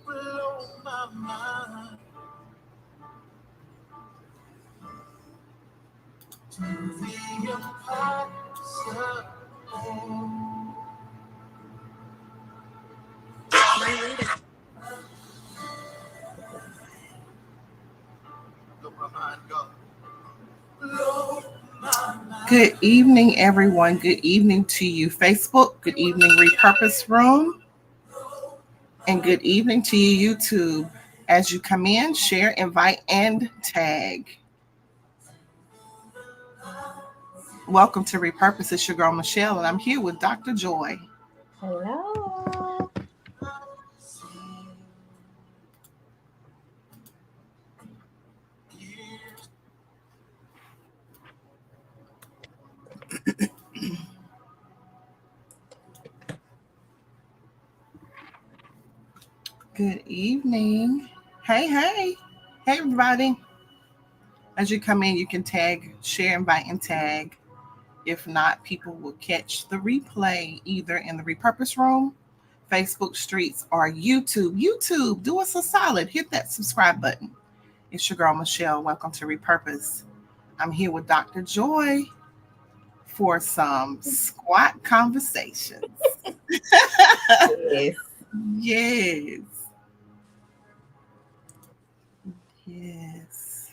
blow my mind to the impossible. Blow my mind, God. Blow my mind. Good evening, everyone. Good evening to you, Facebook. Good evening, Repurpose Room. And good evening to you, YouTube. As you come in, share, invite, and tag. Welcome to Repurpose. It's your girl, Michelle, and I'm here with Dr. Joy. Hello. Good evening. Hey, hey. Hey, everybody. As you come in, you can tag, share, invite, and tag. If not, people will catch the replay either in the Repurpose Room, Facebook Streets, or YouTube. YouTube, do us a solid. Hit that subscribe button. It's your girl, Michelle. Welcome to Repurpose. I'm here with Dr. Joy for some squat conversations. Yes. Yes. Yes.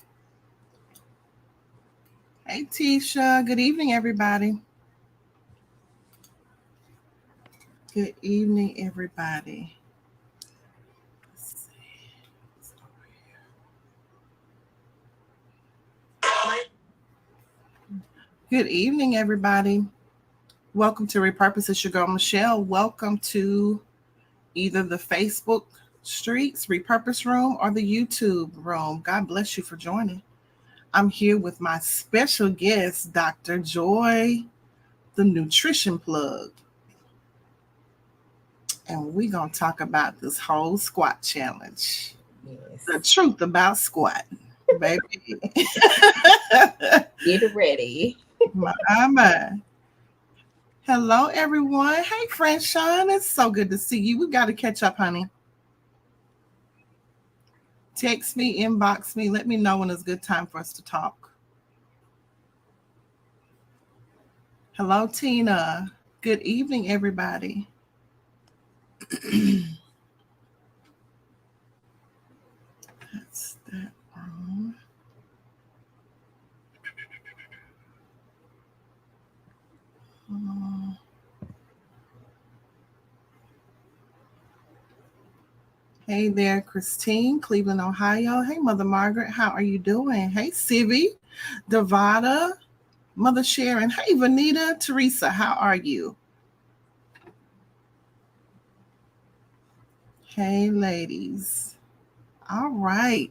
Hey, Tisha. Good evening, everybody. Good evening, everybody. Let's see. It's over here. Good evening, everybody. Welcome to Repurpose. It's your girl, Michelle. Welcome to either the Facebook Streets Repurpose Room or the YouTube Room. God bless you for joining. I'm here with my special guest, Dr. Joy, the Nutrition Plug. And we're going to talk about this whole squat challenge. Yes. The truth about squatting, baby. Get ready. My. Hello, everyone. Hey, friend Sean. It's so good to see you. We got to catch up, honey. Text me, inbox me. Let me know when it's a good time for us to talk. Hello, Tina. Good evening, everybody. That's that wrong. Hey there, Christine, Cleveland, Ohio. Hey, Mother Margaret, how are you doing? Hey, Sivy, Devada, Mother Sharon. Hey, Vanita, Teresa, how are you? Hey, ladies. All right.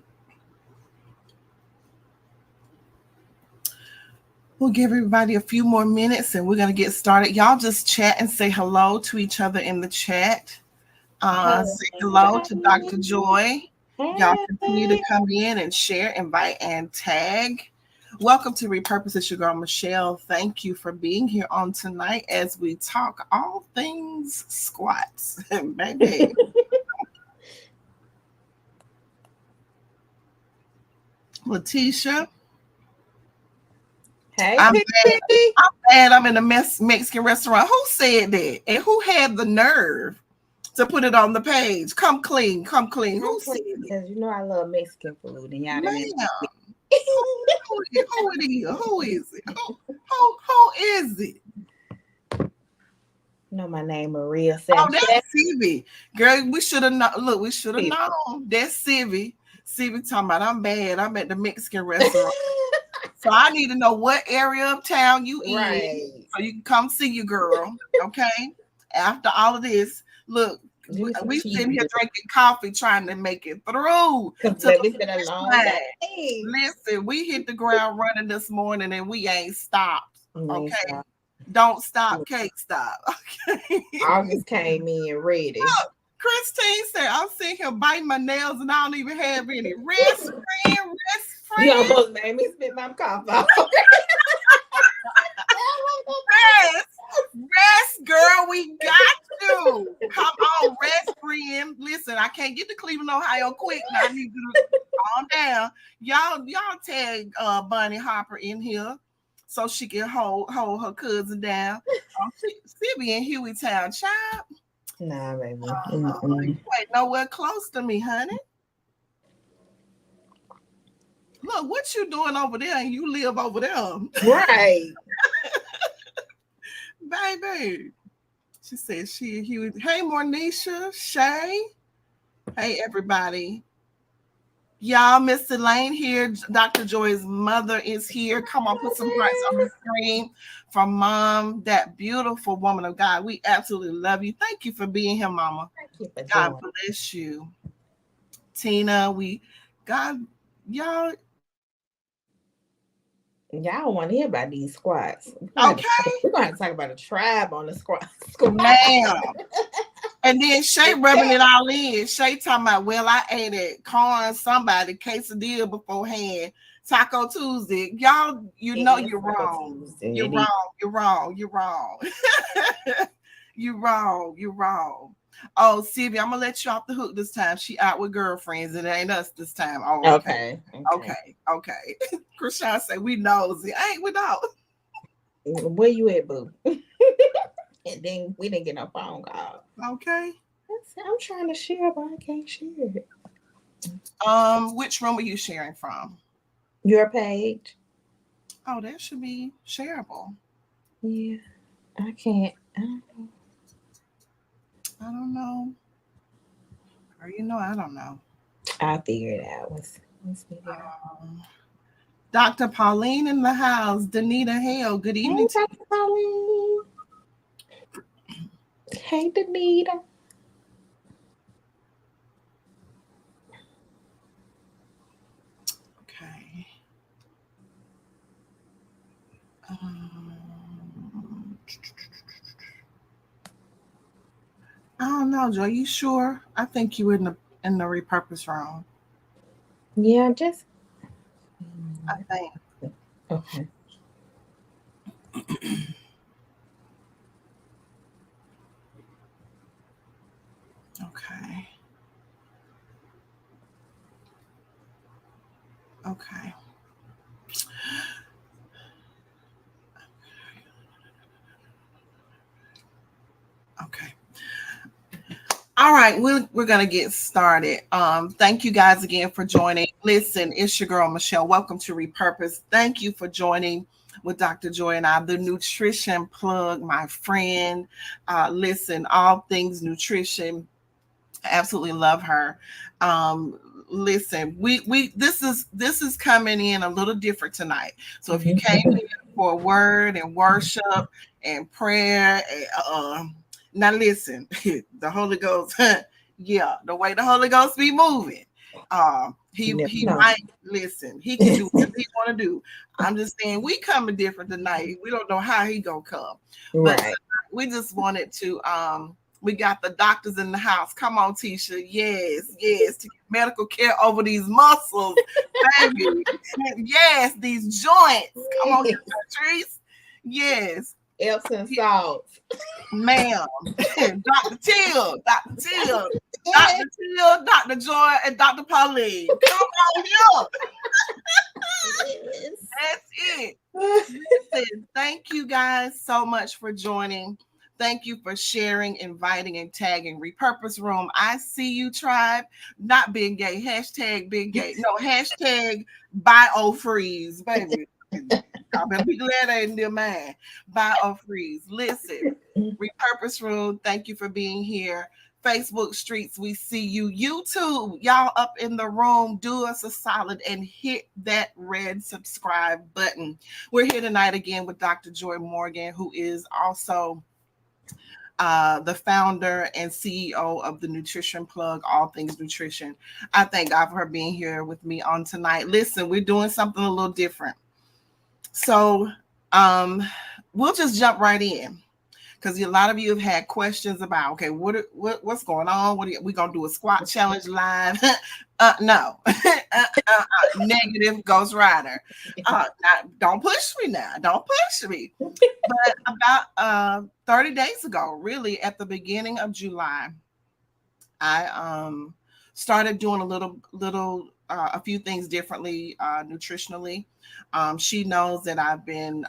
We'll give everybody a few more minutes and we're going to get started. Y'all just chat and say hello to each other in the chat. Say hello to Dr. Joy. Y'all continue to come in and share, invite, and tag. Welcome to Repurpose. It's your girl, Michelle. Thank you for being here on tonight as we talk all things squats. Baby. Letitia. Hey, I'm bad. I'm in a Mexican restaurant. Who said that? And who had the nerve to put it on the page? Come clean. Who said it? Because you know I love Mexican food and y'all didn't. Who it is? Who is it? Who is it? You know my name, Maria. Oh, that's Sivy. Girl, we should have known. Look, we should have known. That's Sivy. Sivy talking about I'm bad. I'm at the Mexican restaurant. So I need to know what area of town you in, so you can come see your girl. Okay. After all of this, look, we sitting here drinking coffee, trying to make it through. It's been a long day. Listen, we hit the ground running this morning, and we ain't stopped. Okay. Don't stop, can't stop. Okay. August came in ready. Look, Christine said, I'm sitting here biting my nails, and I don't even have any rest free. You almost made me spit my cough out. Rest, girl. Girl, we got you. Come on, rest, friend. Listen, I can't get to Cleveland, Ohio quick. Now I need you to calm down. Y'all tag Bunny Harper in here so she can hold her cousin down. She be in Hueytown, child. Nah, baby. You ain't nowhere close to me, honey. Look, what you doing over there and you live over there? Right. Baby. She said she and Huey. Hey, Mornisha, Shay. Hey, everybody. Y'all, Miss Elaine here. Dr. Joy's mother is here. Come on, put some hearts on the screen from Mom, that beautiful woman of God. We absolutely love you. Thank you for being here, Mama. Thank you for God bless you. Tina, y'all want to hear about these squats. okay. We're going to talk about a tribe on the squats. Ma'am. And then Shay rubbing it all in. Shay talking about, well, I ate it, corn, somebody, quesadilla beforehand, Taco Tuesday. Y'all, you know you're wrong. You're wrong. You're wrong. You're wrong. You're wrong. You're wrong. Oh, Sylvia, I'm gonna let you off the hook this time. She out with girlfriends. It ain't us this time. Oh, okay. Krishan say we nosy. Ain't we know? Where you at, boo? And then we didn't get no phone call. Okay. I'm trying to share, but I can't share it. Which room are you sharing from? Your page. Oh, that should be shareable. Yeah, I can't. I don't know. Or I don't know. I'll figure it out. Let's Dr. Pauline in the house. Danita Hale. Good evening. Hey, Dr. Pauline. Hey, Danita. Okay. I don't know, Joe. You sure? I think you were in the repurpose room. Yeah, just. I think. Okay. Okay. Okay. Okay. All right, we're gonna get started. Thank you guys again for joining. Listen, it's your girl Michelle. Welcome to Repurpose. Thank you for joining with Dr. Joy and I, the nutrition plug, my friend. Listen, all things nutrition. I absolutely love her. Listen, we this is coming in a little different tonight. So if you came in for a word and worship and prayer, now listen, the Holy Ghost, yeah, the way the Holy Ghost be moving, he might listen. He can do what he want to do. I'm just saying we coming different tonight. We don't know how he gonna come, right. But we just wanted to. We got the doctors in the house. Come on, Tisha. Yes, to get medical care over these muscles, baby. Yes, these joints. Come on, countries. Yes. Epsom salts. Ma'am. Dr. Till. Dr. Till. Dr. Till, Dr. Joy, and Dr. Pauline. Come on here. That's it. Listen, thank you guys so much for joining. Thank you for sharing, inviting, and tagging Repurpose Room. I see you, tribe. Not being gay. Hashtag big gay. No, hashtag BioFreeze, baby. I better be glad I ain't near mine. BioFreeze. Listen, Repurpose Room, thank you for being here. Facebook streets, we see you. YouTube, y'all up in the room, do us a solid and hit that red subscribe button. We're here tonight again with Dr. Joy Morgan, who is also the founder and CEO of the Nutrition Plug, All Things Nutrition. I thank God for her being here with me on tonight. Listen, we're doing something a little different. So we'll just jump right in. because a lot of you have had questions about, okay, what's going on? We gonna do a squat challenge live? No, negative Ghost Rider. Don't push me now. Don't push me. But about 30 days ago, really at the beginning of July, I started doing a few things differently nutritionally. She knows that I've been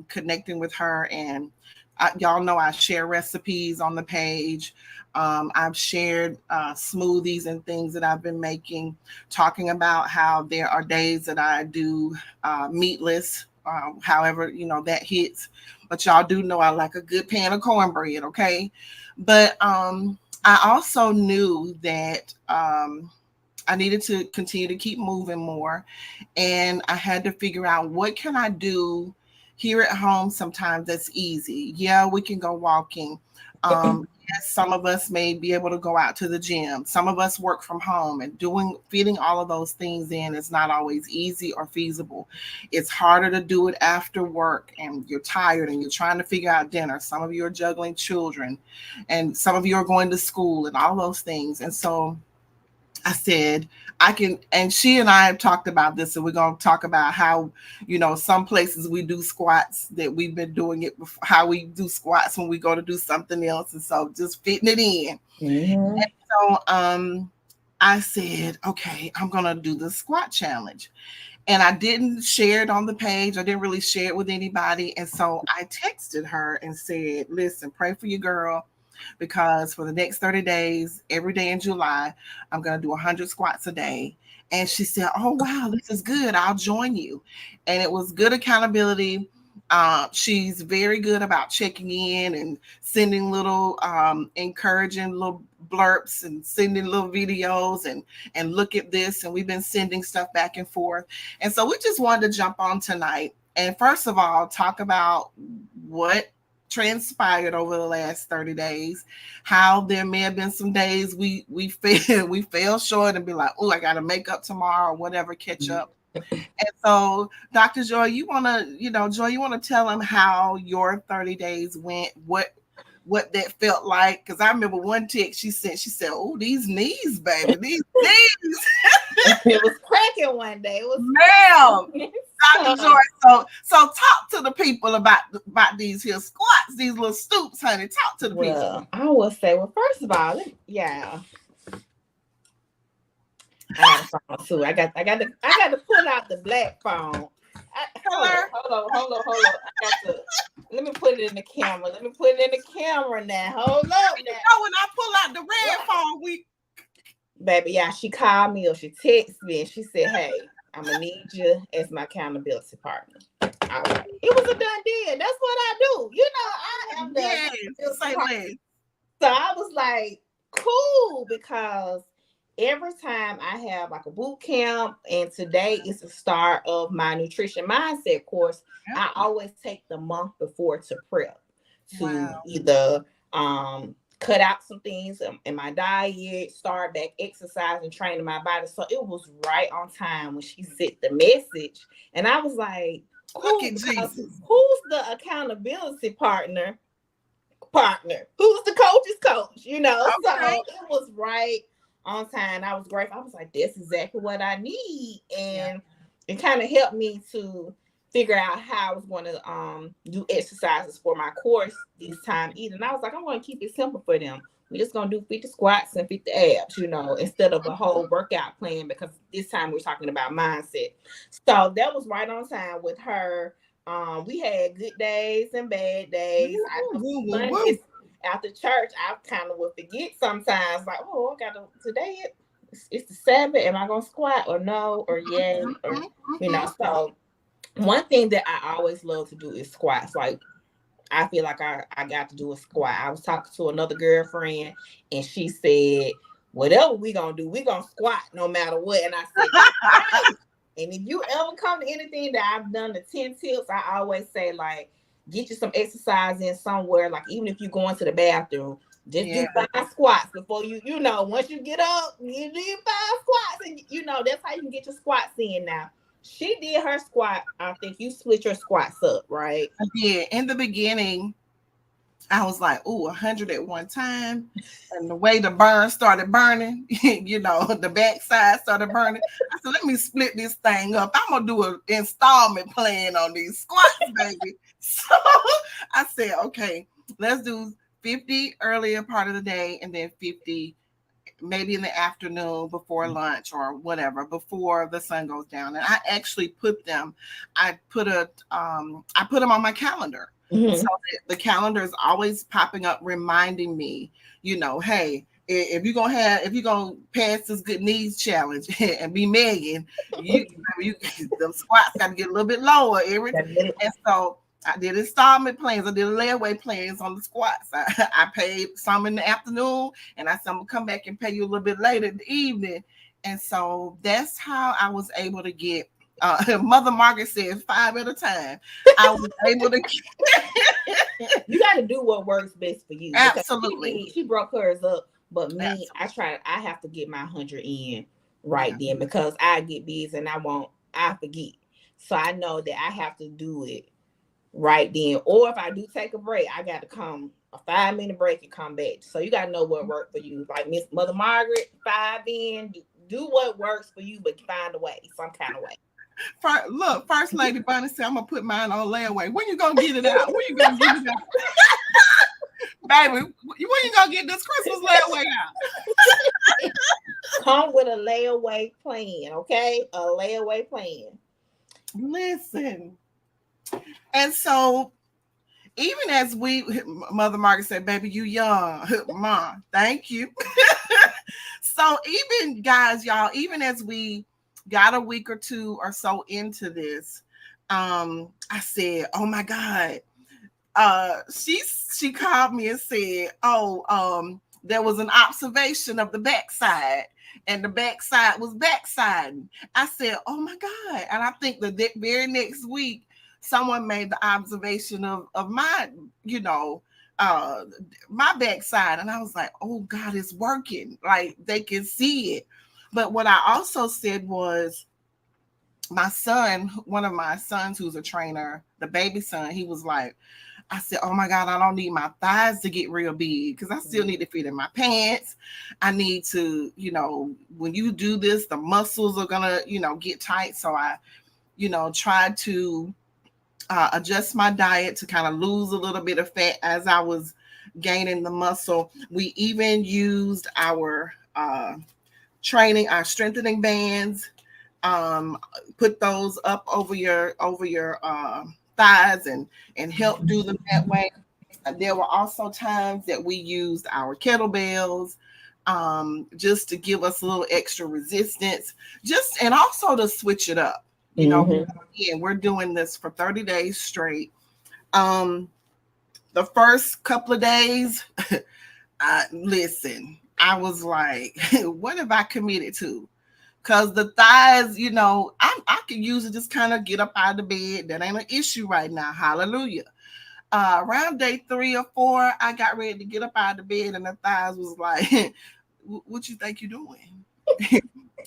connecting with her, and y'all know I share recipes on the page. I've shared smoothies and things that I've been making, talking about how there are days that I do meatless, however, that hits. But y'all do know I like a good pan of cornbread, okay? But I also knew that I needed to continue to keep moving more, and I had to figure out what can I do here at home. Sometimes that's easy. Yeah, we can go walking. Yes, some of us may be able to go out to the gym. Some of us work from home, and fitting all of those things in is not always easy or feasible. It's harder to do it after work, and you're tired and you're trying to figure out dinner. Some of you are juggling children, and some of you are going to school and all those things. And so I said, I can, and she and I have talked about this, and we're going to talk about how, some places we do squats that we've been doing it before, how we do squats when we go to do something else. And so just fitting it in. Mm-hmm. And so I said, okay, I'm going to do the squat challenge. And I didn't share it on the page. I didn't really share it with anybody. And so I texted her and said, listen, pray for your girl, because for the next 30 days, every day in July, I'm going to do 100 squats a day. And she said, oh, wow, this is good. I'll join you. And it was good accountability. She's very good about checking in and sending little encouraging little blurps and sending little videos and look at this. And we've been sending stuff back and forth. And so we just wanted to jump on tonight. And first of all, talk about what transpired over the last 30 days, how there may have been some days we fell short and be like, oh, I got to make up tomorrow or whatever, catch up. And so Dr. Joy, you want to tell them how your 30 days went, what that felt like? Because I remember one text she said, oh, these knees, baby, these knees. It was cracking one day. It was ma'am. Dr. Joy, so talk to the people about these here squats, these little stoops, honey. Talk to the people. I will say, first of all, yeah. I got to pull out the black phone. Hold on. Let me put it in the camera. Now. Hold up. Now. When I pull out the red phone, baby, yeah, she called me or she texted me and she said, hey, I'm gonna need you as my accountability partner. All right. It was a done deal. That's what I do. I am the So I was like, cool, because every time I have like a boot camp, and today is the start of my nutrition mindset course, I always take the month before to prep to either cut out some things in my diet, start back exercising, training my body. So it was right on time when she sent the message. And I was like, cool, who's the accountability partner? Who's the coach's coach? So it was right on time. I was grateful. I was like, that's exactly what I need. And it kind of helped me to figure out how I was going to do exercises for my course this time either. And I was like, I'm going to keep it simple for them. We're just going to do 50 squats and 50 abs, instead of a whole workout plan, because this time we're talking about mindset. So that was right on time with her. We had good days and bad days. After church, I kind of would forget sometimes, like, oh, today it's the Sabbath. Am I going to squat or no? Or yeah? Or, so one thing that I always love to do is squats. Like, I feel like I got to do a squat. I was talking to another girlfriend and she said, whatever we gonna do, we gonna squat no matter what. And I said, right. And if you ever come to anything that I've done, the 10 tips, I always say, like, get you some exercise in somewhere. Like, even if you're going to the bathroom, just do 5 squats before once you get up, you do 5 squats. And, that's how you can get your squats in now. She did her squat. I think you split your squats up, right? I did. In the beginning, I was like, "Ooh, 100 at one time," and the way the burn started burning, the backside started burning. I said, "Let me split this thing up. I'm gonna do an installment plan on these squats, baby." So I said, "Okay, let's do 50 earlier part of the day, and then 50 maybe in the afternoon before lunch or whatever, before the sun goes down." And I actually I put them on my calendar. So Mm-hmm. the calendar is always popping up, reminding me, hey, if you're gonna pass this good needs challenge and be Megan, you the squats got to get a little bit lower every. And so I did installment plans. I did layaway plans on the squats. I paid some in the afternoon, and I said I'm gonna come back and pay you a little bit later in the evening. And so that's how I was able to get. Mother Margaret said 5 at a time. I was able to. You got to do what works best for you because Absolutely. she broke hers up, but me, Absolutely. I have to get my 100 in Yeah. right then because I get busy and I forget. So I know that I have to do it right then. Or if I do take a break, I got to come a 5-minute break and come back. So you got to know what worked for you. Like Miss Mother Margaret, 5 in, do what works for you, but find a way, some kind of way. Look, First Lady Bunny said, I'm gonna put mine on layaway. When you gonna get it out? When you gonna get it out? Baby, when you gonna get this Christmas layaway out? Come with a layaway plan, okay? A layaway plan. Listen. And so even as Mother Margaret said, baby, you young. Mom, thank you. So even guys, y'all, even as we got a week or two or so into this, I said, oh my God. She called me and said, "Oh, there was an observation of the backside, and the backside was backsiding." I said, "Oh my God!" And I think the very next week, someone made the observation of my, uh, my backside, and I was like, "Oh God, it's working! Like they can see it." But what I also said was, my son, one of my sons who's a trainer, the baby son, he was like, I said, oh my God, I don't need my thighs to get real big because I still need to fit in my pants. I need to, when you do this, the muscles are going to, get tight. So I, tried to adjust my diet to kind of lose a little bit of fat as I was gaining the muscle. We even used our our strengthening bands, um, put those up over your thighs and help do them that way. There were also times that we used our kettlebells, just to give us a little extra resistance, just and also to switch it up. Mm-hmm. Again, we're doing this for 30 days straight. Um, the first couple of days, listen, I was like, what have I committed to? Because the thighs, I can usually just kind of get up out of the bed. That ain't an issue right now. Hallelujah. Around day 3 or 4, I got ready to get up out of the bed, and the thighs was like, "What you think you're doing?"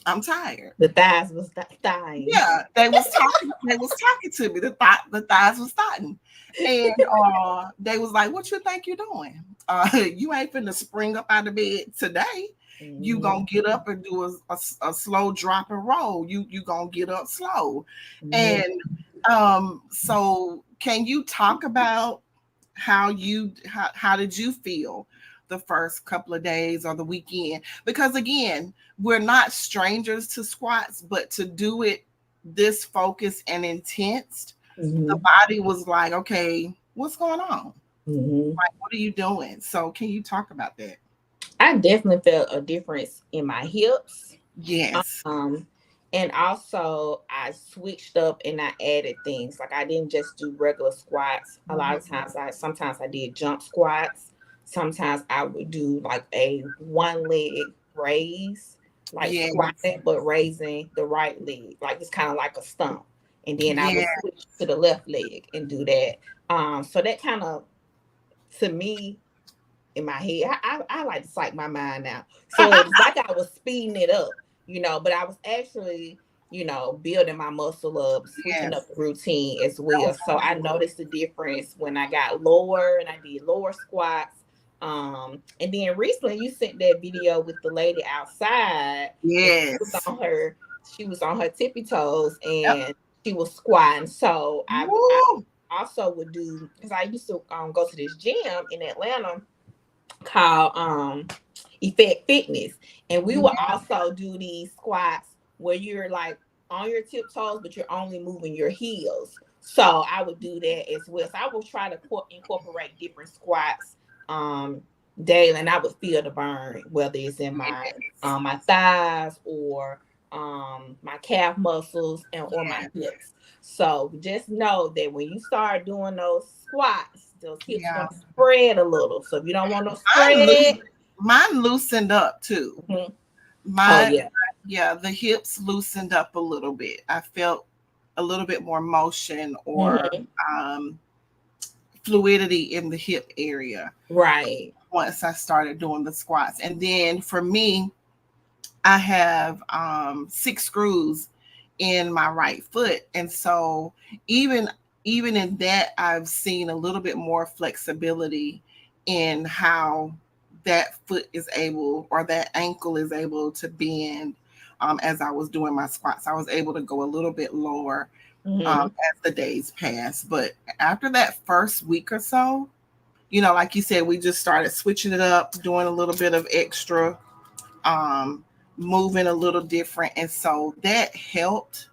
I'm tired. The thighs was dying. Yeah, they was talking. They was talking to me. The thighs was starting, and they was like, "What you think you're doing? You ain't finna spring up out of bed today. You Mm-hmm. gonna get up and do a slow drop and roll. You gonna get up slow." Mm-hmm. And so can you talk about how did you feel the first couple of days or the weekend? Because again, we're not strangers to squats, but to do it this focused and intense, the Mm-hmm. body was like, okay, what's going on? Mm-hmm. Like, what are you doing? So can you talk about that? I definitely felt a difference in my hips. Yes. Um, and also I switched up and I added things. Like I didn't just do regular squats. A lot of times sometimes I did jump squats. Sometimes I would do like a one leg raise, like Yes. squatting, but raising the right leg. Like it's kind of like a stump. And then I would Yeah. switch to the left leg and do that. So that kind of to me in my head. I like to psych my mind out. So it's like I was speeding it up, but I was actually building my muscle up, switching Yes. up the routine as well. So I noticed the difference when I got lower and I did lower squats. And then recently you sent that video with the lady outside, and Yes. she was on her tippy toes Yep. and she was squatting. So I Woo. also would do, because I used to go to this gym in Atlanta called Effect Fitness, and we will also do these squats where you're like on your tiptoes, but you're only moving your heels. So I would do that as well. So I will try to incorporate different squats daily, and I would feel the burn, whether it's in my thighs or my calf muscles or my hips. So just know that when you start doing those squats, those hips Yeah. gonna spread a little. So if you don't want no Mine, spread, mine loosened up too. oh Mine, yeah, yeah, the hips loosened up a little bit. I felt a little bit more motion or mhm, um, fluidity in the hip area right. once I started doing the squats. And then for me, I have 6 screws in my right foot, and so even even in that, I've seen a little bit more flexibility in how that foot is able or that ankle is able to bend. As I was doing my squats, I was able to go a little bit lower Mhm. as the days passed. But after that first week or so, like you said, we just started switching it up, doing a little bit of extra um, moving a little different, and so that helped.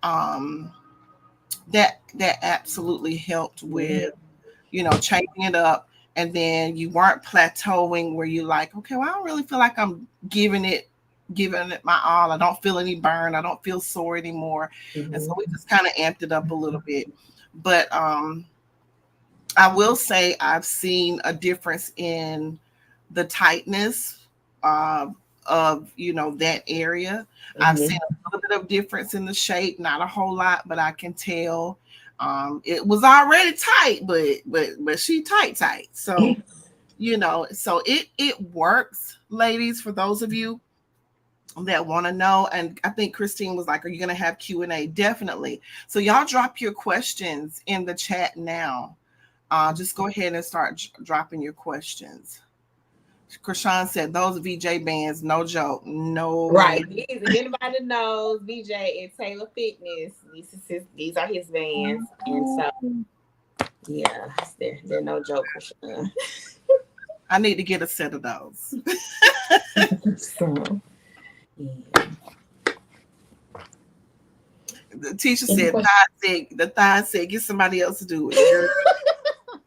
Um, that absolutely helped Mhm. with changing it up, and then you weren't plateauing where you're like, okay, well, I don't really feel like I'm giving it my all. I don't feel any burn. I don't feel sore anymore, and so Mhm. we just kind of amped it up a little bit. But I will say I've seen a difference in the tightness uh, of that area. I've seen Mhm. a little bit of difference in the shape, not a whole lot, but I can tell. It was already tight, but she tight. So so it works, ladies. For those of you that want to know, and I think Christine was like, "Are you going to have Q&A?" Definitely. So y'all drop your questions in the chat now. Just go ahead and start dropping your questions. Krishan said those VJ bands, no joke. No. Right. These, if anybody knows VJ and Taylor Fitness, these are his vans. And so yeah, they're no joke for sure. I need to get a set of those. So yeah. The teacher Any said, questions? the thigh said, get somebody else to do it. Girl.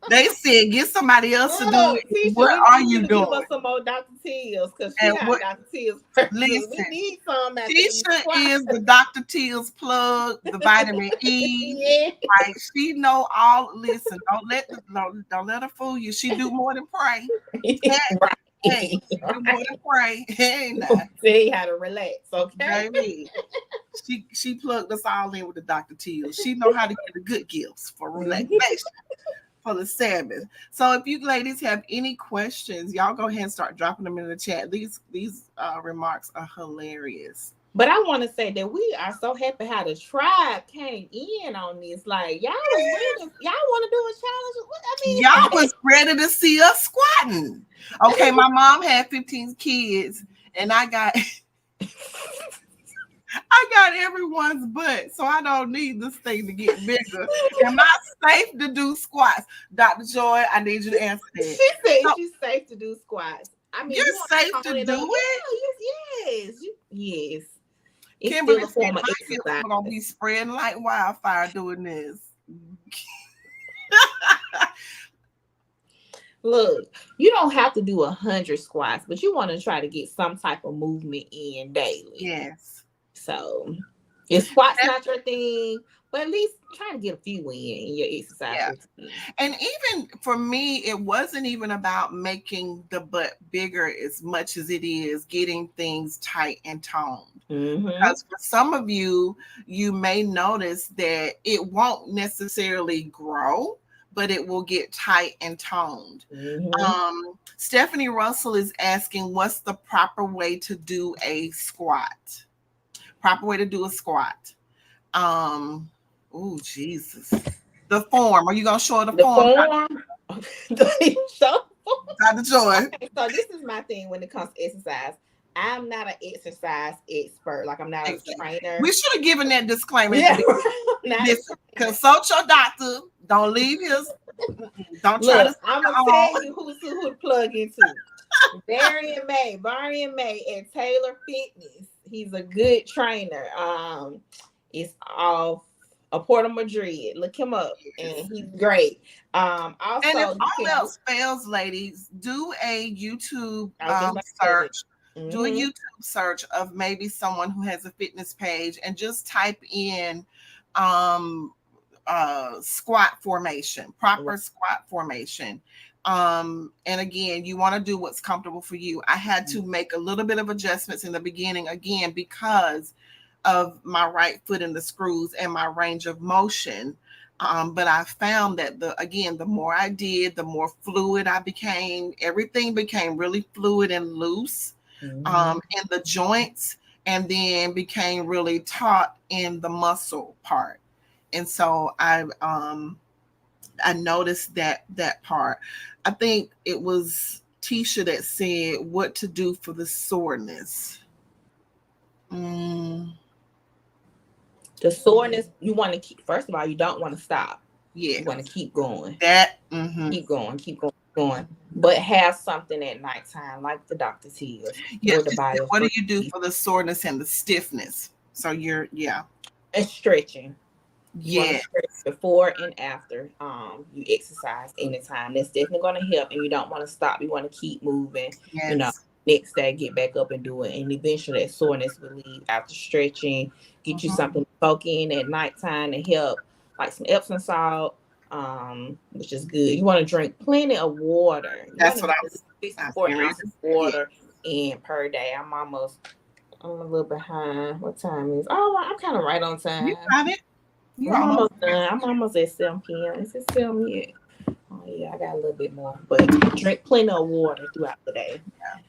They said, get somebody else to do Look, it. Tisha, What we are need you you to give doing? us some more Dr. Teals because she And got what? Dr. Teals purses. We Listen, need some after these Tisha squats. is the Dr. Teal's plug, the vitamin E. Yeah. Like she know all. Listen, don't let her fool you. She do more than pray. Hey, Right. she do more than pray. Hey, nah, Tell you how to relax, okay? baby. She plugged us all in with the Dr. Teal. She know how to get the good gifts for Mhm. relaxation for the Sabbath. So if you ladies have any questions, y'all go ahead and start dropping them in the chat. These remarks are hilarious. But I want to say that we are so happy how the tribe came in on this. Like y'all was ready. Y'all want to do a challenge? Y'all was ready to see us squatting. Okay, my mom had 15 kids, and I got everyone's butt, so I don't need this thing to get bigger. Am I safe to do squats? Dr. Joy, I need you to answer that. She said So she's safe to do squats. I mean, you're you want safe to to tone it up? do it? Yes. It's Kimberly still a said form of my hips exercise. are gonna be spreading like wildfire doing this. Look, you don't have to do 100 squats, but you want to try to get some type of movement in daily. Yes. So, if squats not your thing, but at least try to get a few in your exercise Yeah. routine. And even for me, it wasn't even about making the butt bigger as much as it is getting things tight and toned. Mm-hmm. Because for some of you, you may notice that it won't necessarily grow, but it will get tight and toned. Mm-hmm. Stephanie Russell is asking, what's the proper way to do a squat? proper way to do a squat. Oh Jesus. The form. Are you gonna show her the form? So, Dr. Joy. okay, so this is my thing when it comes to exercise. I'm not an exercise expert. Like I'm not a trainer. We should have given that disclaimer. Yeah. Listen, consult your doctor. Don't leave his. Don't try to. I'm gonna tell you who to plug into. Barry and May at Taylor Fitness. He's a good trainer. It's off a Port of Madrid. Look him up, and he's great. Also, and if all else fails, ladies, do a YouTube search. Mm-hmm. Do a YouTube search of maybe someone who has a fitness page, and just type in squat formation, proper squat formation. And again, you want to do what's comfortable for you. I had to make a little bit of adjustments in the beginning, again, because of my right foot in the screws and my range of motion. But I found that the more I did, the more fluid I became. Everything became really fluid and loose in the joints, and then became really taut in the muscle part. And so I noticed that part. I think it was Tisha that said what to do for the soreness. The soreness, you want to keep, first of all, you don't want to stop. Yeah. You want to keep going. Keep going. But have something at nighttime, like the doctor tells. Yeah. What do you do for the soreness and the stiffness? So and stretching. Yeah. Before and after you exercise anytime. That's definitely going to help, and you don't want to stop. You want to keep moving. Yes. Next day, get back up and do it, and eventually that soreness will leave after stretching. Get you something to soak in at nighttime to help, like some Epsom salt, which is good. You want to drink plenty of water. That's what I was 64 ounces of water in per day. I'm a little behind. What time is? Oh, I'm kind of right on time. You got it. I'm almost done. I'm almost at 7 p.m. Is it 7 yet? Oh yeah, I got a little bit more. But drink plenty of water throughout the day. Yeah.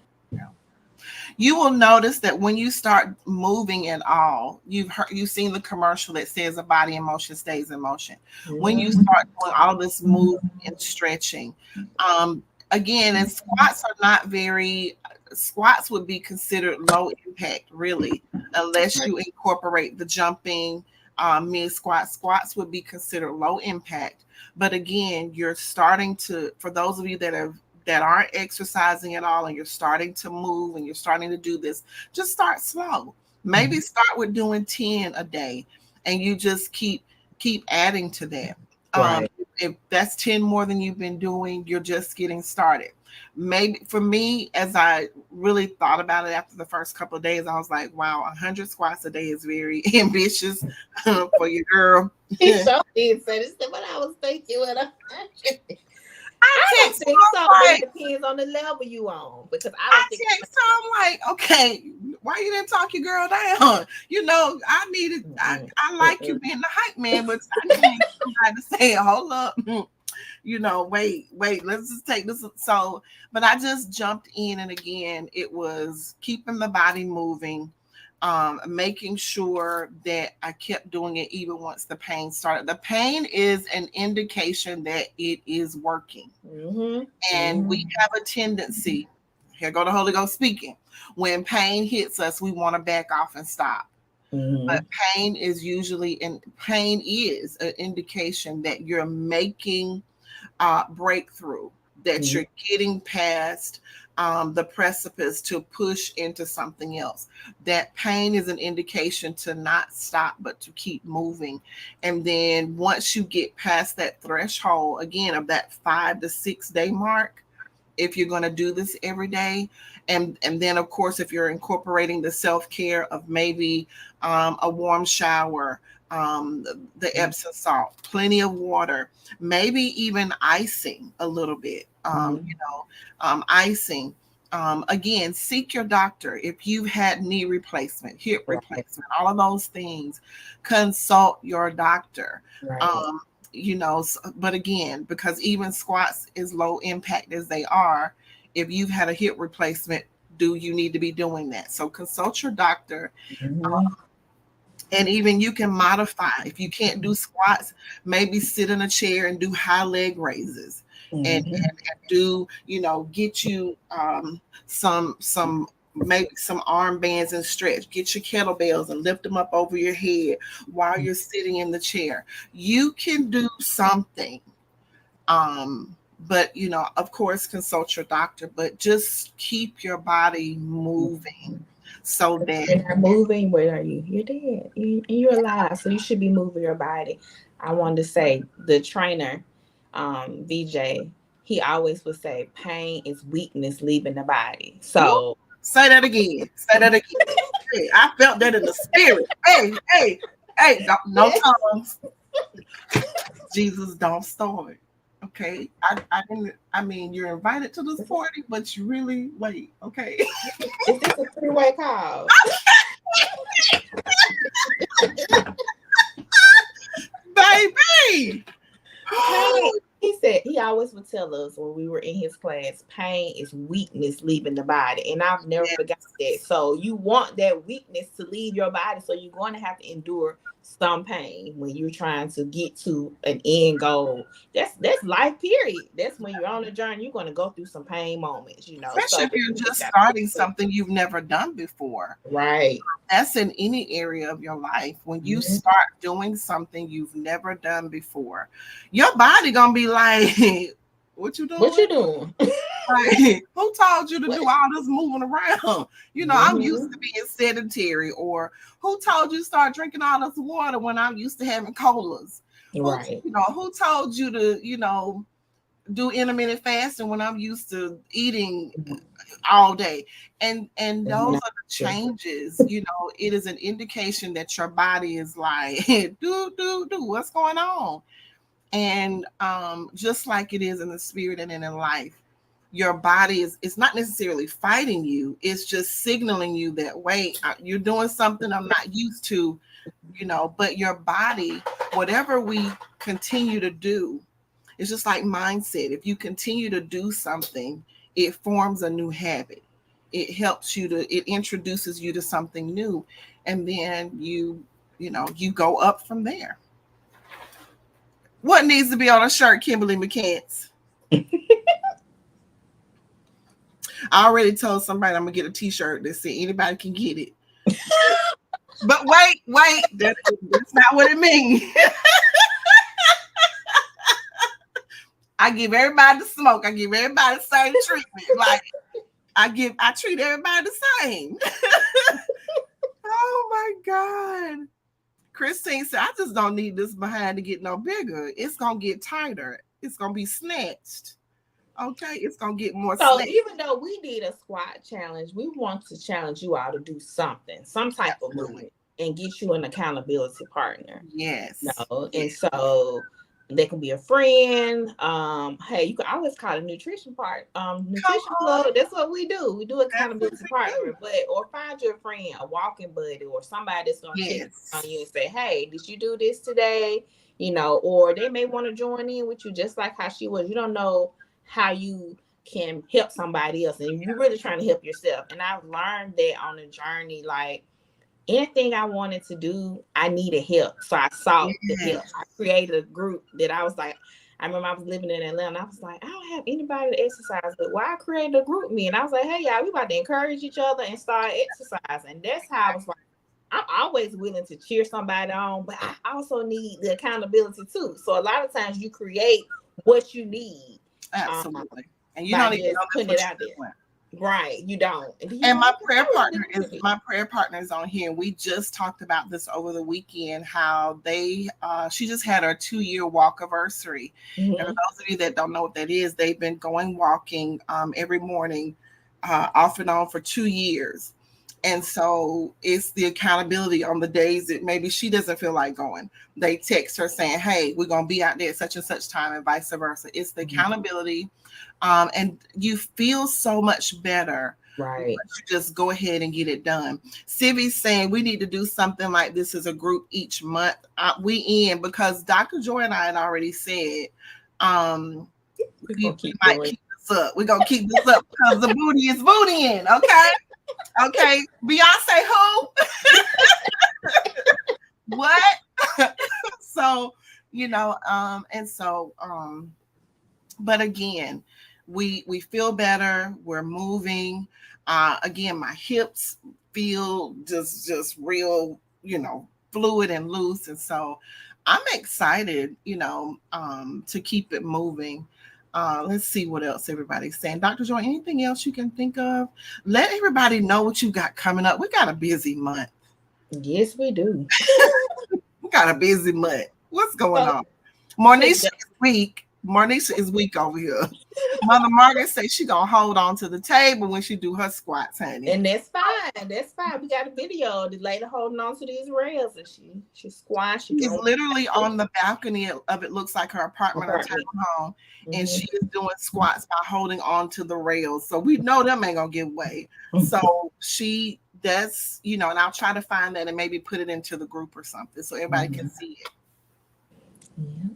You will notice that when you start moving at all, you've seen the commercial that says a body in motion stays in motion. When you start doing all this moving and stretching, again, and squats are not squats would be considered low impact, really, unless you incorporate the jumping, mid squat. Squats would be considered low impact. But again, you're starting to, for those of you that aren't exercising at all, and you're starting to move and you're starting to do this, just start slow. Maybe start with doing 10 a day, and you just keep adding to that. Right. If that's 10 more than you've been doing, you're just getting started. Maybe for me, as I really thought about it after the first couple of days, I was like, wow, 100 squats a day is very ambitious for your girl. He sure did say this is what I was thinking when I I think so. Like, it depends on the level you on, because I text so I'm like, okay, why you didn't talk your girl down? I needed. I like you being the hype man, but I need somebody to say, hold up, wait, let's just take this. So, but I just jumped in, and again, it was keeping the body moving. Making sure that I kept doing it even once the pain started. The pain is an indication that it is working. And we have a tendency, here go the Holy Ghost speaking, when pain hits us, we want to back off and stop. But pain is an indication that you're making breakthrough, that you're getting past the precipice to push into something else. That pain is an indication to not stop, but to keep moving. And then once you get past that threshold, again, of that 5 to 6 day mark, if you're going to do this every day, and then of course, if you're incorporating the self-care of maybe a warm shower, the Epsom salt, plenty of water, maybe even icing a little bit, icing. Again, seek your doctor. If you've had knee replacement, hip replacement, all of those things, consult your doctor. But again, because even squats is low impact as they are, if you've had a hip replacement, do you need to be doing that? So consult your doctor. And even you can modify. If you can't do squats, maybe sit in a chair and do high leg raises, and do, get you some maybe some arm bands and stretch. Get your kettlebells and lift them up over your head while you're sitting in the chair. You can do something. But of course, consult your doctor, but just keep your body moving so that you're not moving. Where are you? You're dead. You're alive, so you should be moving your body. I wanted to say the trainer, VJ, he always would say, "Pain is weakness leaving the body." So say that again. Say that again. Hey, I felt that in the spirit. Hey, no tongues. Jesus, don't start. Okay, I didn't. I mean, you're invited to this party, but you really wait. Okay, is this a three-way call? Baby. Pain, he said he always would tell us when we were in his class, pain is weakness leaving the body. And I've never forgot that. So you want that weakness to leave your body. So you're going to have to endure some pain when you're trying to get to an end goal. That's life, period. That's when you're on a journey, you're going to go through some pain moments, Especially so if you're just starting something you've never done before. Right. That's in any area of your life. When you start doing something you've never done before, your body gonna be like, what you doing? What you doing? Like, who told you to do all this moving around? I'm used to being sedentary. Or who told you to start drinking all this water when I'm used to having colas? Right. Who told you to, do intermittent fasting when I'm used to eating all day? And those are the changes. It is an indication that your body is like, do what's going on. And just like it is in the spirit and in life, your body it's not necessarily fighting you. It's just signaling you that, wait, you're doing something I'm not used to, but your body, whatever we continue to do, it's just like mindset. If you continue to do something, it forms a new habit. It helps you it introduces you to something new. And then you go up from there. What needs to be on a shirt, Kimberly McCants? I already told somebody I'm going to get a t-shirt that said anybody can get it. But wait, that's not what it means. I give everybody the smoke. I give everybody the same treatment. Like I treat everybody the same. Oh my God. Christine said, I just don't need this behind to get no bigger. It's gonna get tighter. It's gonna be snatched. Okay, it's gonna get more. So even though we did a squat challenge, we want to challenge you all to do something, some type of movement, and get you an accountability partner. Yes. And so they can be a friend. Hey, you can always call a nutrition nutrition club. That's what we do. We do accountability partner, or find your friend, a walking buddy, or somebody that's gonna check on you and say, hey, did you do this today? Or they may want to join in with you, just like how she was. You don't know how you can help somebody else, and you're really trying to help yourself. And I've learned that on the journey, like anything I wanted to do, I needed help. So I sought the help. I created a group that I was like, I remember I was living in Atlanta. I was like, I don't have anybody to exercise, but why I created a group me? And I was like, hey, y'all, we about to encourage each other and start exercising. And that's how I was like, I'm always willing to cheer somebody on, but I also need the accountability too. So a lot of times you create what you need. Absolutely. And you don't even know putting it out there. Right, you don't. And my prayer partner is on here. We just talked about this over the weekend, how she just had her 2-year walk anniversary. And for those of you that don't know what that is, they've been going walking every morning off and on for 2 years. And so it's the accountability on the days that maybe she doesn't feel like going. They text her saying, hey, we're going to be out there at such and such time, and vice versa. It's the accountability. And you feel so much better. Right. You just go ahead and get it done. Civi's saying we need to do something like this as a group each month. We in, because Dr. Joy and I had already said we might keep this up. We're going to keep this up because the booty is bootying. Okay. Okay. Beyonce who? what? So, but again, we feel better, we're moving. Again, my hips feel just real, fluid and loose. And so I'm excited, to keep it moving. Let's see what else everybody's saying. Dr. Joy, anything else you can think of? Let everybody know what you got coming up. We got a busy month. Yes, we do. We got a busy month. What's going on? Mornisha is weak. Mornisha is weak over here. Mother Margaret says she gonna hold on to the table when she do her squats, honey. And that's fine. That's fine. We got a video. The lady holding on to these rails, and she squats. She's literally on the balcony of it looks like her apartment or townhome, and she is doing squats by holding on to the rails. So we know them ain't gonna give way. So that's and I'll try to find that and maybe put it into the group or something so everybody can see it. Yeah.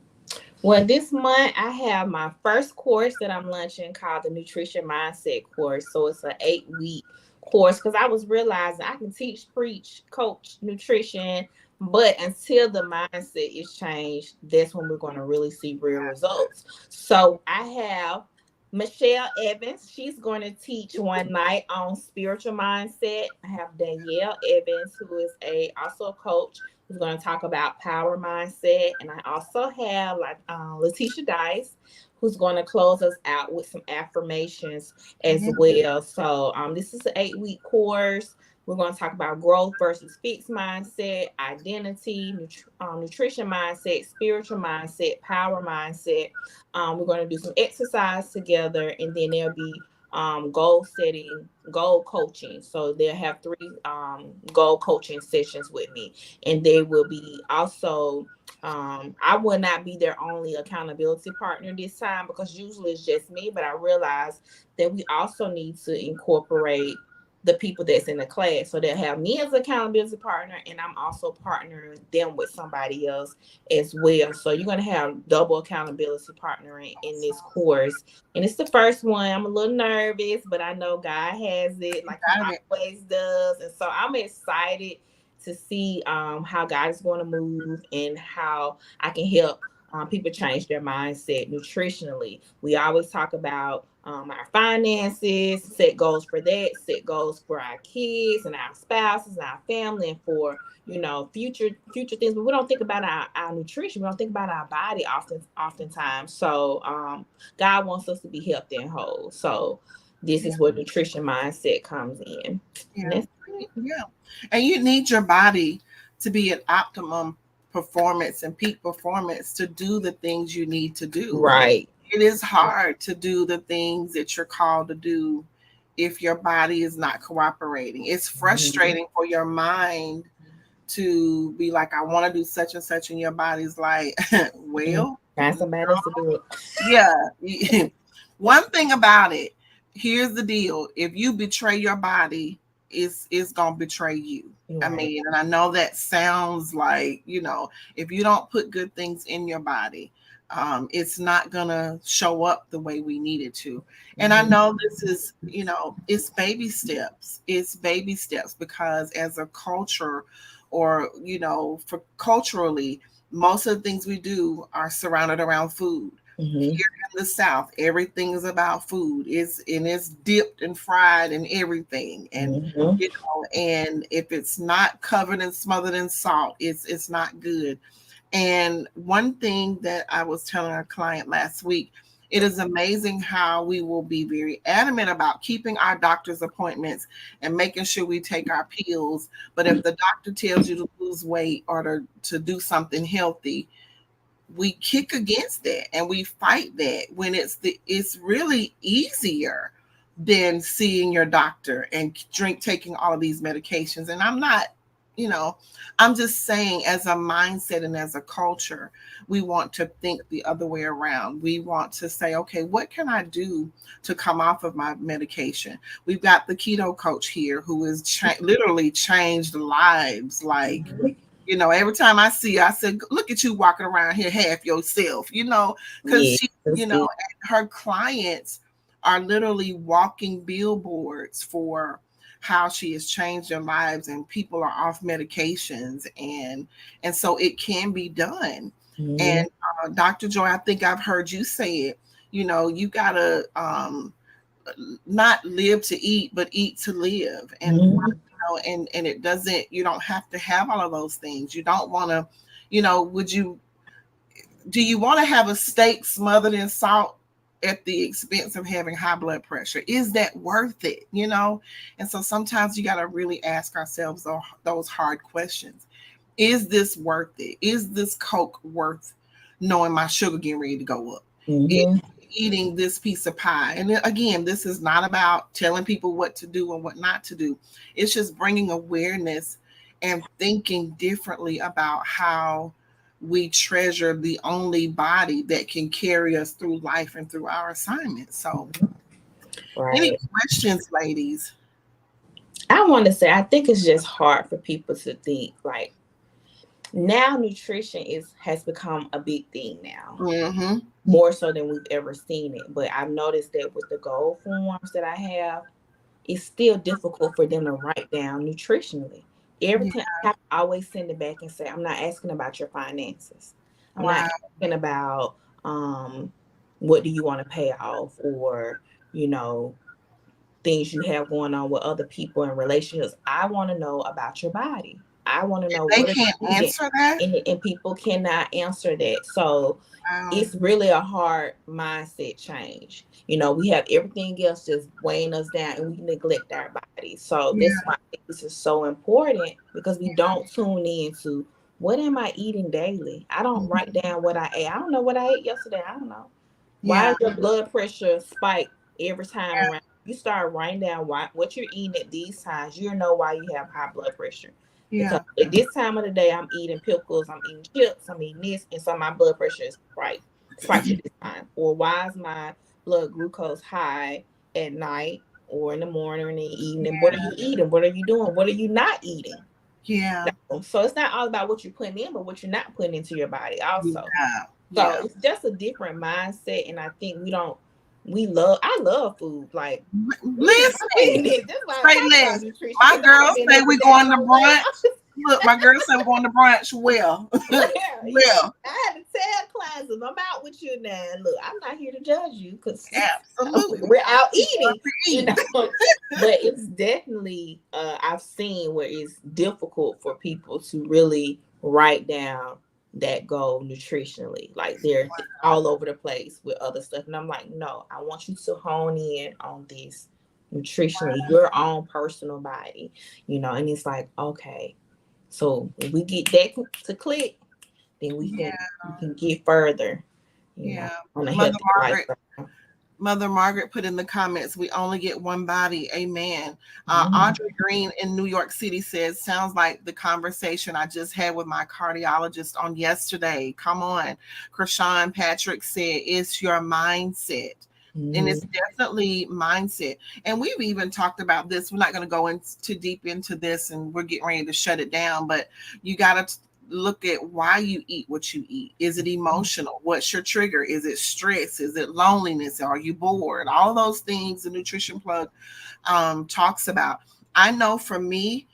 Well, this month I have my first course that I'm launching called the Nutrition Mindset course. So it's an 8-week course because I was realizing I can teach, preach, coach nutrition, but until the mindset is changed, that's when we're going to really see real results. So I have Michelle Evans. She's going to teach one night on spiritual mindset. I have Danielle Evans, who is also a coach, who's going to talk about power mindset. And I also have Letitia Dice, who's going to close us out with some affirmations as well. So this is an 8-week course. We're going to talk about growth versus fixed mindset, identity, nutrition mindset, spiritual mindset, power mindset. We're going to do some exercise together, and then there'll be goal setting, goal coaching. So they'll have 3 goal coaching sessions with me, and they will be also I will not be their only accountability partner this time because usually it's just me, but I realized that we also need to incorporate the people that's in the class. So they'll have me as accountability partner, and I'm also partnering them with somebody else as well. So you're going to have double accountability partnering in this course. And it's the first one. I'm a little nervous, but I know God has it like he always does. And so I'm excited to see how God is going to move and how I can help people change their mindset nutritionally. We always talk about our finances, set goals for that, set goals for our kids and our spouses, and our family, and for future things. But we don't think about our nutrition. We don't think about our body oftentimes. So God wants us to be healthy and whole. So this is where nutrition mindset comes in. Yeah. And you need your body to be at optimum performance and peak performance to do the things you need to do. Right. It is hard to do the things that you're called to do if your body is not cooperating. It's frustrating for your mind to be like, I want to do such and such, and your body's like, well, find somebody else to do it. Yeah. One thing about it, here's the deal. If you betray your body, it's gonna betray you. Right. I mean, and I know that sounds like, if you don't put good things in your body, it's not gonna show up the way we need it to. And I know this is, it's baby steps. It's baby steps because as a culture, or for culturally, most of the things we do are surrounded around food. Here in the South, everything is about food. It's dipped and fried and everything. And and if it's not covered and smothered in salt, it's not good. And one thing that I was telling a client last week, it is amazing how we will be very adamant about keeping our doctor's appointments and making sure we take our pills. But if the doctor tells you to lose weight or to do something healthy, we kick against that and we fight that when it's really easier than seeing your doctor and taking all of these medications. And I'm not, I'm just saying, as a mindset and as a culture, we want to think the other way around. We want to say, okay, what can I do to come off of my medication? We've got the keto coach here who has literally changed lives. Like, every time I see her, I said, look at you walking around here half yourself, because she, and her clients are literally walking billboards for how she has changed their lives, and people are off medications, and so it can be done. And Dr. Joy, I think I've heard you say it. You gotta not live to eat, but eat to live. And and it doesn't. You don't have to have all of those things. You don't want to. Do you want to have a steak smothered in salt at the expense of having high blood pressure? Is that worth it? And so sometimes you got to really ask ourselves those hard questions. Is this worth it? Is this Coke worth knowing my sugar getting ready to go up? Eating this piece of pie? And again, this is not about telling people what to do and what not to do. It's just bringing awareness and thinking differently about how we treasure the only body that can carry us through life and through our assignments. So, Any questions, ladies? I want to say, I think it's just hard for people to think like now nutrition has become a big thing now, more so than we've ever seen it. But I've noticed that with the goal forms that I have, it's still difficult for them to write down nutritionally. Every time I always send it back and say, I'm not asking about your finances. I'm not asking about what do you want to pay off, or things you have going on with other people in relationships. I want to know about your body. I want to know. They can't answer that, and people cannot answer that. So it's really a hard mindset change. We have everything else just weighing us down, and we neglect our bodies. So that's why this is so important, because we don't tune in to what am I eating daily. I don't write down what I ate. I don't know what I ate yesterday. I don't know. Why is your blood pressure spike every time around? You start writing down what you're eating at these times. You'll know why you have high blood pressure. Because at this time of the day, I'm eating pickles, I'm eating chips, I'm eating this, and so my blood pressure is spiked at this time. Or why is my blood glucose high at night or in the morning or in the evening? What are you eating? What are you doing? What are you not eating? So it's not all about what you're putting in, but what you're not putting into your body also. So it's just a different mindset, and I think I love food. Like, listen, my girls say we going to brunch. Look, my girl said we're going to brunch. Well, I had to tell clients, if I'm out with you now, look, I'm not here to judge you, because absolutely we're out eating. But it's definitely I've seen where it's difficult for people to really write down that goal nutritionally. Like, they're all over the place with other stuff, and I'm like, no, I want you to hone in on this nutritionally, your own personal body, and it's like, okay, so when we get that to click, then we can get further. On a healthy lifestyle. Mother Margaret put in the comments, we only get one body. Amen. Audrey Green in New York City says, sounds like the conversation I just had with my cardiologist on yesterday. Come on. Krishan Patrick said, it's your mindset. And it's definitely mindset. And we've even talked about this. We're not going to go too deep into this, and we're getting ready to shut it down. But you got to look at why you eat what you eat. Is it emotional? What's your trigger? Is it stress? Is it loneliness? Are you bored? All of those things the Nutrition Plug talks about. I know for me,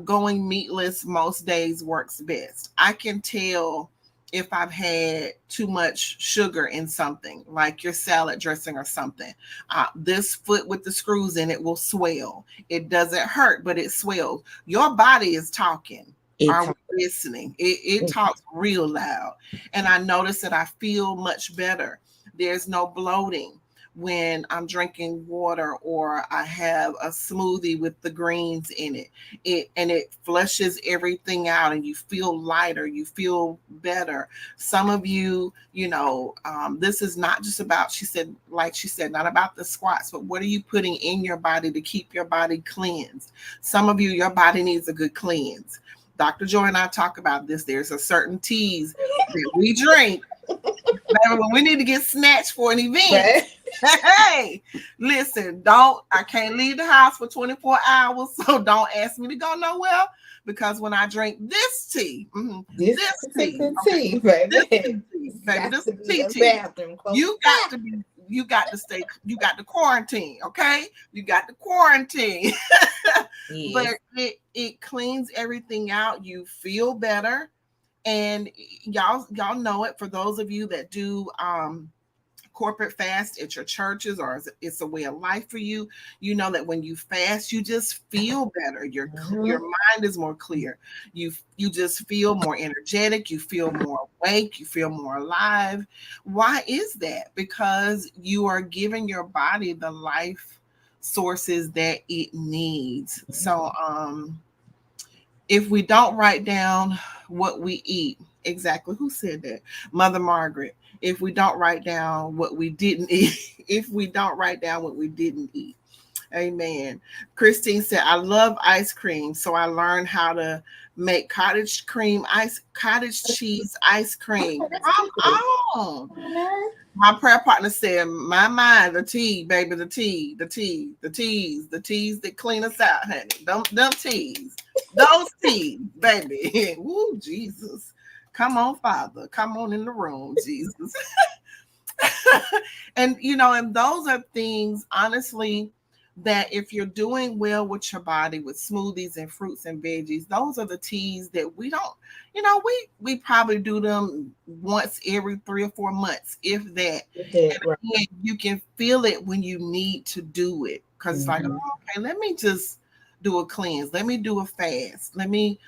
going meatless most days works best. I can tell if I've had too much sugar in something, like your salad dressing or something. This foot with the screws in it will swell. It doesn't hurt, but it swells. Your body is talking. Are we listening? It talks real loud. And I notice that I feel much better. There's no bloating when I'm drinking water, or I have a smoothie with the greens in it. It flushes everything out, and you feel lighter, you feel better. Some of you, this is not just about, she said, not about the squats, but what are you putting in your body to keep your body cleansed? Some of you, your body needs a good cleanse. Dr. Joy and I talk about this. There's a certain teas that we drink when we need to get snatched for an event. Hey, listen, I can't leave the house for 24 hours, so don't ask me to go nowhere, because when I drink this tea, you got to quarantine, okay? You got to quarantine. but Yes. it cleans everything out. You feel better, and y'all know it. For those of you that do corporate fast at your churches, or it's a way of life for you, you know that when you fast, you just feel better. Your mind is more clear. You just feel more energetic. You feel more awake. You feel more alive. Why is that? Because you are giving your body the life sources that it needs. So if we don't write down what we eat, exactly, who said that? Mother Margaret. If we don't write down what we didn't eat, if we don't write down what we didn't eat. Amen. Christine said, I love ice cream, so I learned how to make cottage cheese ice cream. Come on. My prayer partner said, my, the tea, baby, the teas that clean us out, honey. Them teas. Those teas, baby. Woo, Jesus. Come on, Father. Come on in the room, Jesus. And and those are things, honestly, that if you're doing well with your body with smoothies and fruits and veggies, those are the teas that we don't, we probably do them once every 3 or 4 months, if that. And Right. again, you can feel it when you need to do it, because it's like, oh, okay, let me just do a cleanse, let me do a fast, let me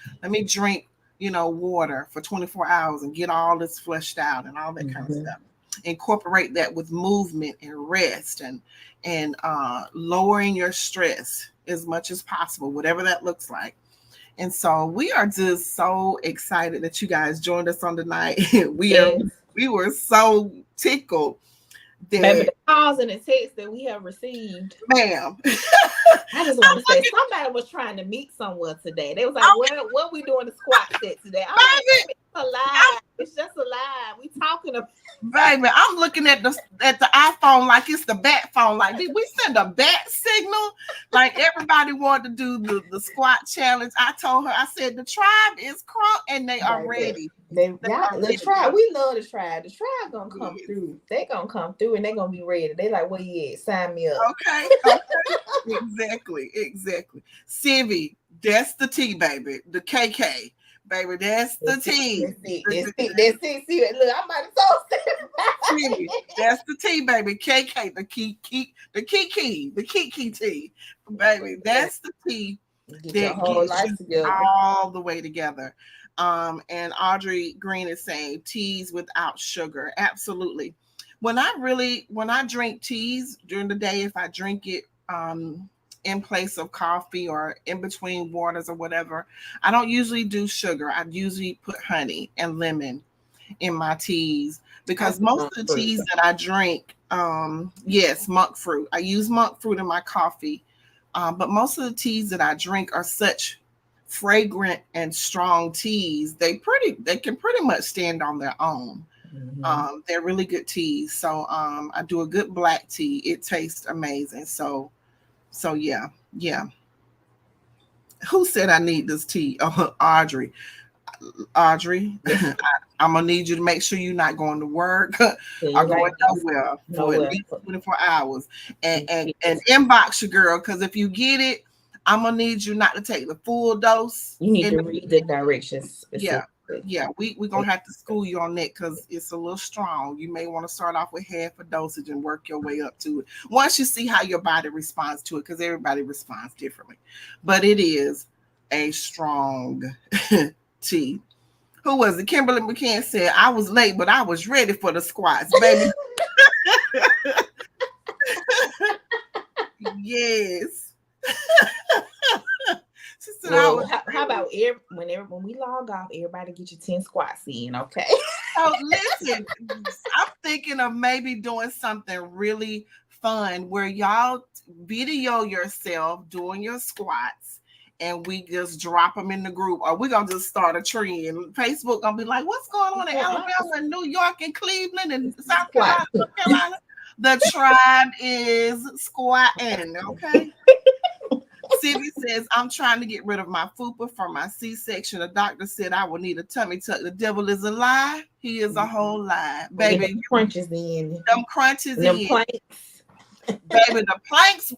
drink water for 24 hours and get all this flushed out and all that kind of stuff. Incorporate that with movement and rest, and lowering your stress as much as possible, whatever that looks like. And so we are just so excited that you guys joined us on tonight. We were so tickled that, baby, the calls and the texts that we have received, ma'am. I just want to say, somebody was trying to meet somewhere today. They was like, what we doing the squat set today? I'm like, it's a lie. It's just a lie. We talking about, baby, I'm looking at the iPhone like it's the bat phone. Like, did we send a bat signal? Like, everybody wanted to do the squat challenge. I told her, I said, the tribe is crunk and they are ready. The tribe, we love the tribe. The tribe gonna come through. They gonna come through and they gonna be ready. They like, where you at? Sign me up. Okay. Exactly. Civvy, that's the T, baby. The KK, baby, that's the T. That's it. See, look, I'm about to Civvy, that's the T, baby. KK, the Kiki T, baby, that's the T. Get your whole life together, all the way together. And Audrey Green is saying teas without sugar. Absolutely. When I drink teas during the day, if I drink it in place of coffee or in between waters or whatever, I don't usually do sugar. I usually put honey and lemon in my teas, because most of the teas that I drink, yes, monk fruit. I use monk fruit in my coffee, but most of the teas that I drink are such fragrant and strong teas. They can pretty much stand on their own. They're really good teas. So I do a good black tea. It tastes amazing. So yeah. Who said I need this tea? Oh, Audrey, I'm gonna need you to make sure you're not going to work or going nowhere for at least 24 hours, and inbox your girl, because if you get it, I'm gonna need you not to take the full dose. You need to read the directions. Yeah, we're gonna have to school you on that, because it's a little strong. You may want to start off with half a dosage and work your way up to it once you see how your body responds to it, because everybody responds differently. But it is a strong tea. Who was it? Kimberly McCann said, I was late, but I was ready for the squats, baby. Yes. Well, how about when we log off, everybody get your 10 squats in, okay? So listen, I'm thinking of maybe doing something really fun where y'all video yourself doing your squats, and we just drop them in the group, or we're gonna just start a trend. Facebook gonna be like, what's going on in Alabama and New York and Cleveland and South Carolina? The tribe is squatting, okay? Sylvie says, I'm trying to get rid of my fupa from my C-section. The doctor said I will need a tummy tuck. The devil is a lie. He is a whole lie. Baby, them crunches in. Them crunches in. Planks. Baby, the planks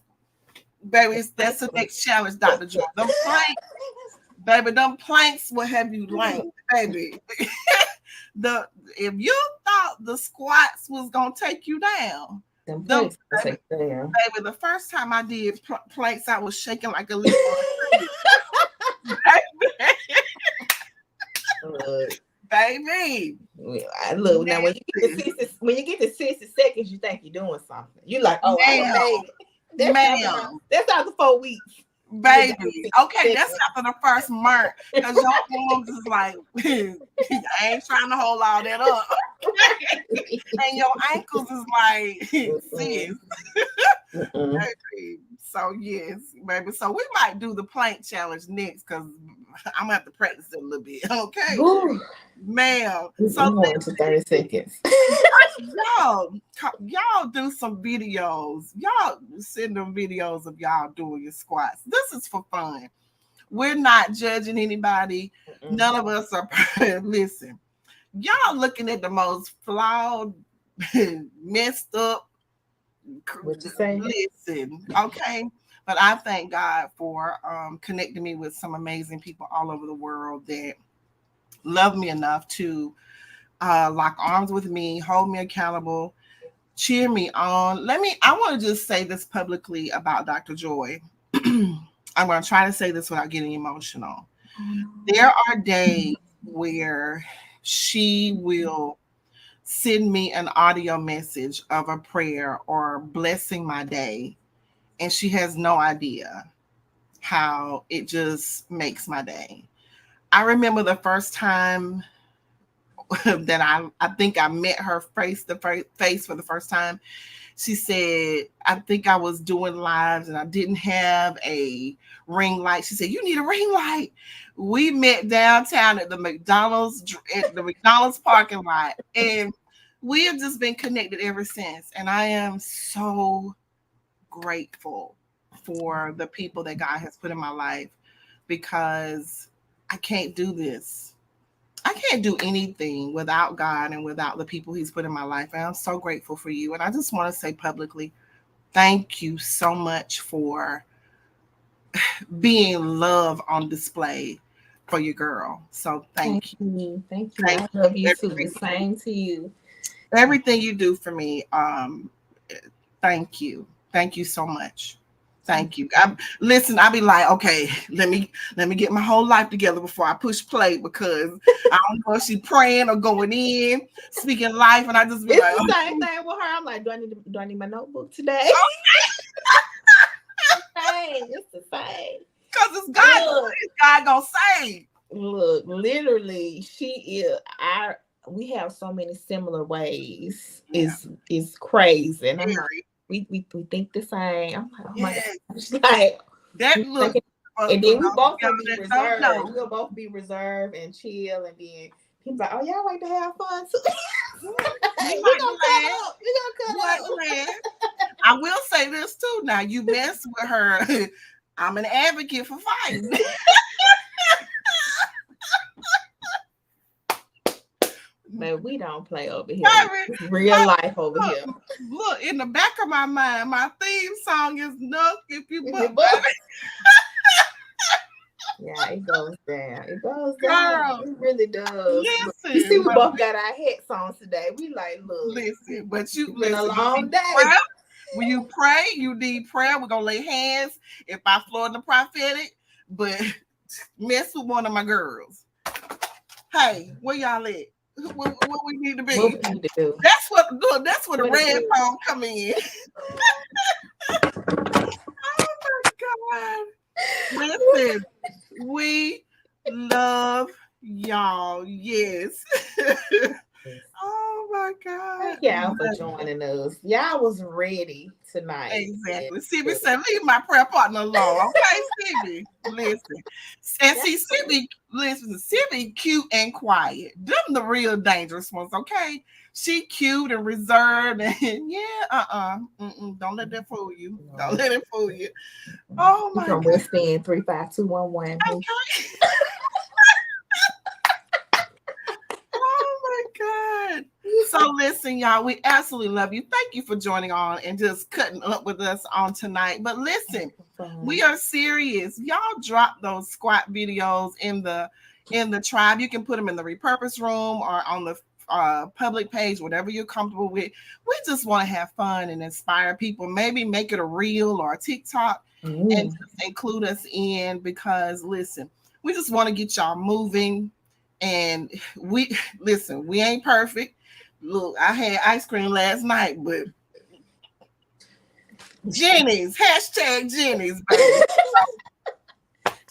baby, that's the next challenge, Dr. Joy. Them planks, baby, them planks will have you lame, baby. If you thought the squats was gonna take you down, Them baby, the first time I did planks, I was shaking like a little baby. Look, now when you get to 60 seconds, you think you're doing something. You like, oh, I made it. That's after 4 weeks. Baby, okay, that's after the first month, because your arms is like, I ain't trying to hold all that up. And your ankles is like, sis. Baby. So yes, baby. So we might do the plank challenge next, because I'm gonna have to practice it a little bit. Okay. Ooh. Ma'am. So going to 30 seconds. y'all do some videos. Y'all send them videos of y'all doing your squats. This is for fun. We're not judging anybody. None of us are. Listen, y'all looking at the most flawed, messed up. What you saying? Listen, okay. But I thank God for connecting me with some amazing people all over the world that love me enough to lock arms with me, hold me accountable, cheer me on. I want to just say this publicly about Dr. Joy. I'm going to try to say this without getting emotional. There are days where she will send me an audio message of a prayer or blessing my day, and she has no idea how it just makes my day. I remember the first time that I think I met her face for the first time. She said, I think I was doing lives and I didn't have a ring light. She said, you need a ring light. We met downtown at the McDonald's parking lot, and we have just been connected ever since. And I am so grateful for the people that God has put in my life, because I can't do this. I can't do anything without God and without the people he's put in my life. And I'm so grateful for you. And I just want to say publicly, thank you so much for being love on display for your girl. So thank you. Thank you. I love you too. The same to you. Everything you do for me. Thank you. Thank you so much. Thank you. I'll be like, okay, let me get my whole life together before I push play, because I don't know if she's praying or going in, speaking life, and I just be like, the same thing with her. I'm like, do I need my notebook today? It's the same. Because it's God. It's God gonna say. Look, literally, she is we have so many similar ways. Yeah. It's crazy. And we think the same. I'm like, oh my gosh. Like that look. And then we both will be reserved. We'll both be reserved and chill, and then he's like, oh, y'all like to have fun too. We're gonna cut up. I will say this too. Now you mess with her. I'm an advocate for fighting. But we don't play over here. It's real life over here. Look, in the back of my mind, my theme song is "Nook If You Buck." Yeah, it goes down. It goes down. It really does. Listen, you see, we both got our hats on today. We like, look. Listen, but it's been a long day. When you pray, you need prayer. We're gonna lay hands if I flow in the prophetic, but mess with one of my girls. Hey, where y'all at? What we need to be? What we need to do. That's what the red phone come in. Oh my God. Listen, we love y'all. Yes. Oh my God. Thank y'all for joining us. Y'all was ready tonight. Exactly. Sibby said, leave my prayer partner alone. Okay, Sibby. Listen. And see, Sibby cute and quiet. Them the real dangerous ones, okay? She cute and reserved, and don't let that fool you. Don't let it fool you. Oh my God. West End 35211. Okay. Oh my God. So listen. listen, y'all, we absolutely love you. Thank you for joining on and just cutting up with us on tonight. But listen, we are serious. Y'all drop those squat videos in the tribe. You can put them in the repurpose room or on the public page, whatever you're comfortable with. We just want to have fun and inspire people. Maybe make it a reel or a TikTok and just include us in, because listen, we just want to get y'all moving. And we ain't perfect. Look, I had ice cream last night, but Jenny's, #Jenny's, baby.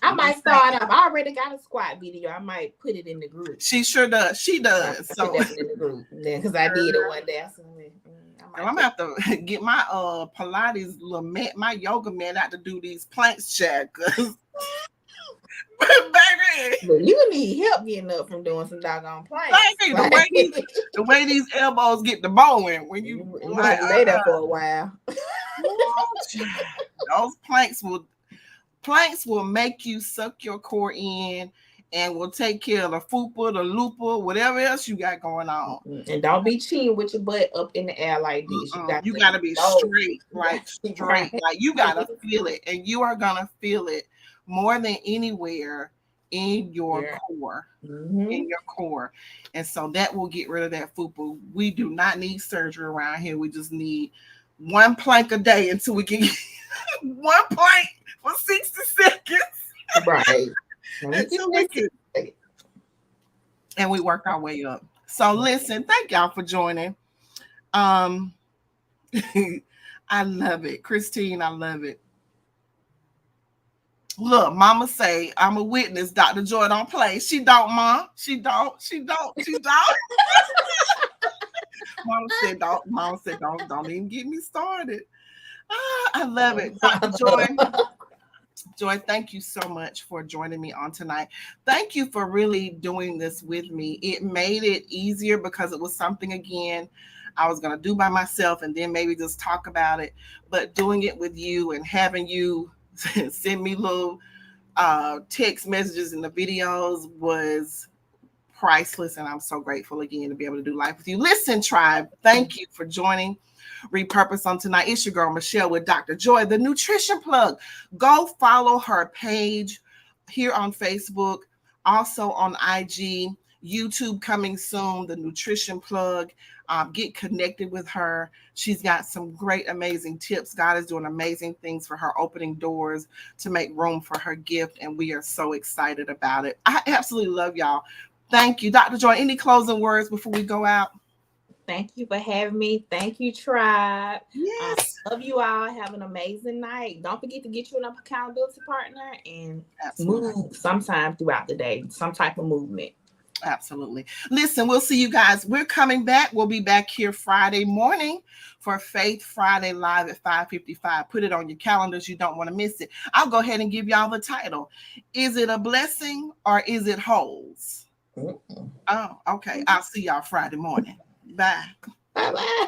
I might start up. I already got a squat video. I might put it in the group. She sure does. She does. So put that in the group because I did it one day. I'm gonna have to get my Pilates little mat, my yoga mat out to do these planks, Chad. Baby, but you need help getting up from doing some doggone planks. Baby, the way these elbows get the bone when you might lay there for a while. Those planks will make you suck your core in and will take care of the fupa, the looper, whatever else you got going on. And don't be cheating with your butt up in the air like this. You gotta be straight, like straight. Like you gotta feel it, and you are gonna feel it more than anywhere in your core. In your core. And so that will get rid of that fupa. We do not need surgery around here. We just need one plank a day until we can get one plank for 60 seconds. Right. Until we can, and we work our way up. So listen, thank y'all for joining. I love it. Christine, I love it. Look, Mama say, I'm a witness. Dr. Joy don't play. She don't, Mom. She don't. Mama said, don't even get me started. I love it. Dr. Joy, thank you so much for joining me on tonight. Thank you for really doing this with me. It made it easier because it was something, again, I was going to do by myself and then maybe just talk about it. But doing it with you and having you send me little text messages in the videos was priceless. And I'm so grateful again to be able to do life with you. Listen, tribe, thank you for joining Repurpose on tonight. It's your girl Michelle with Dr. Joy, the nutrition plug. Go follow her page here on Facebook, also on IG, YouTube coming soon, the nutrition plug. Get connected with her. She's got some great, amazing tips. God is doing amazing things for her, opening doors to make room for her gift, and we are so excited about it. I absolutely love y'all. Thank you. Dr. Joy, any closing words before we go out? Thank you for having me. Thank you, tribe. Yes. Love you all. Have an amazing night. Don't forget to get you an accountability partner and move sometime throughout the day, some type of movement. Absolutely. Listen, we'll see you guys. We're coming back. We'll be back here Friday morning for Faith Friday Live at 5:55. Put it on your calendars. You don't want to miss it. I'll go ahead and give y'all the title. Is it a blessing or is it holes? Oh, okay. I'll see y'all Friday morning. Bye. Bye-bye.